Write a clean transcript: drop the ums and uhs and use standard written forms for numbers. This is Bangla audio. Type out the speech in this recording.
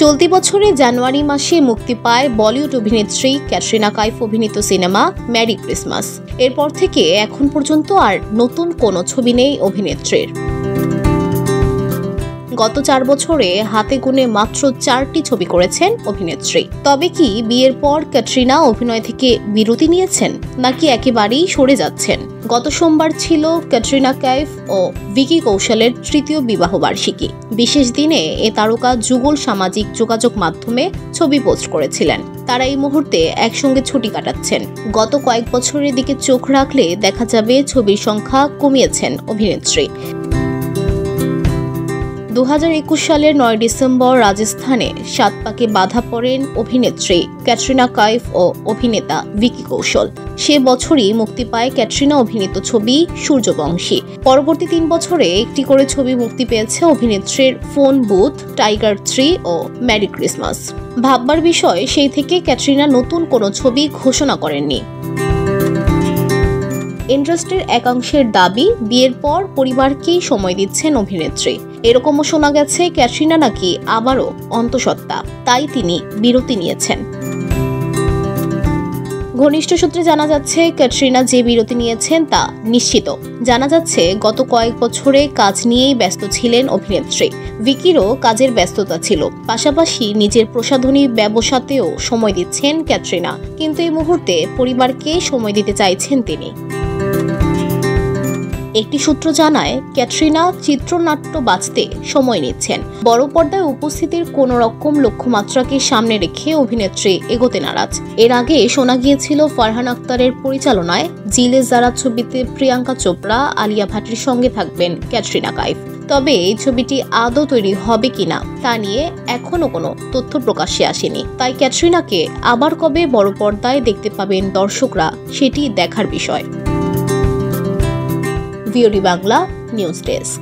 চলতি বছরে জানুয়ারি মাসে মুক্তি পায় বলিউড অভিনেত্রী ক্যাটরিনা কাইফ অভিনীত সিনেমা মেরি ক্রিসমাস। এরপর থেকে এখন পর্যন্ত আর নতুন কোনো ছবি নেই অভিনেত্রীর। গত 4 বছরে হাতে গুনে মাত্র 4টি ছবি করেছেন অভিনেত্রী। তবে কি বিয়ের পর ক্যাটরিনা অভিনয় থেকে বিরতি নিয়েছেন, নাকি একেবারেই সরে যাচ্ছেন? গত সোমবার ছিল ক্যাটরিনা কাইফ ও ভিকি কৌশলের 3য় বিবাহবার্ষিকী। বিশেষ দিনে এ তারকা যুগল সামাজিক যোগাযোগ মাধ্যমে ছবি পোস্ট করেছিলেন। তারা এই মুহূর্তে একসঙ্গে ছুটি কাটাচ্ছেন। গত কয়েক বছরের দিকে চোখ রাখলে দেখা যাবে ছবির সংখ্যা কমিয়েছেন অভিনেত্রী। 2021 সালের 9 ডিসেম্বর রাজস্থানে সাতপাকে বাধা পড়েন অভিনেত্রী ক্যাটরিনা কাইফ ও অভিনেতা ভিকি কৌশল। সে বছরই মুক্তি পায় ক্যাটরিনা অভিনীত ছবি সূর্যবংশী। পরবর্তী 3 বছরে একটি করে ছবি মুক্তি পেয়েছে অভিনেত্রীর ফোন বুথ, টাইগার 3 ও মেরি ক্রিসমাস। ভাববার বিষয়, সেই থেকে ক্যাটরিনা নতুন কোনো ছবি ঘোষণা করেননি। ইন্ডাস্ট্রির একাংশের দাবি, বিয়ের পর পরিবারকেই সময় দিচ্ছেন অভিনেত্রী। এরকমও শোনা গেছে ক্যাটরিনা নাকি আবারও অন্তঃসত্ত্বা, তাই তিনি বিরতি নিয়েছেন। ঘনিষ্ঠ সূত্রে জানা যাচ্ছে ক্যাটরিনা যে বিরতি নিয়েছেন তা নিশ্চিত। জানা যাচ্ছে গত কয়েক বছরে কাজ নিয়েই ব্যস্ত ছিলেন অভিনেত্রী। ভিকিরও কাজের ব্যস্ততা ছিল, পাশাপাশি নিজের প্রসাধনী ব্যবসাতেও সময় দিচ্ছেন ক্যাটরিনা। কিন্তু এই মুহূর্তে পরিবারকে সময় দিতে চাইছেন তিনি। একটি সূত্র জানায়, ক্যাটরিনা চিত্রনাট্য বাঁচতে সময় নিচ্ছেন। বড় পর্দায় উপস্থিতির কোন রকম লক্ষ্যমাত্রাকে সামনে রেখে অভিনেত্রী এগোতে নারাজ। এর আগে শোনা গিয়েছিল ফারহান আখতারের পরিচালনায় জিলে যারা ছবিতে প্রিয়াঙ্কা চোপড়া, আলিয়া ভাটের সঙ্গে থাকবেন ক্যাটরিনা কাইফ। তবে এই ছবিটি আদৌ তৈরি হবে কিনা তা নিয়ে এখনো কোনো তথ্য প্রকাশ্যে আসেনি। তাই ক্যাটরিনাকে আবার কবে বড় পর্দায় দেখতে পাবেন দর্শকরা, সেটি দেখার বিষয়। VOD Bangla news desk.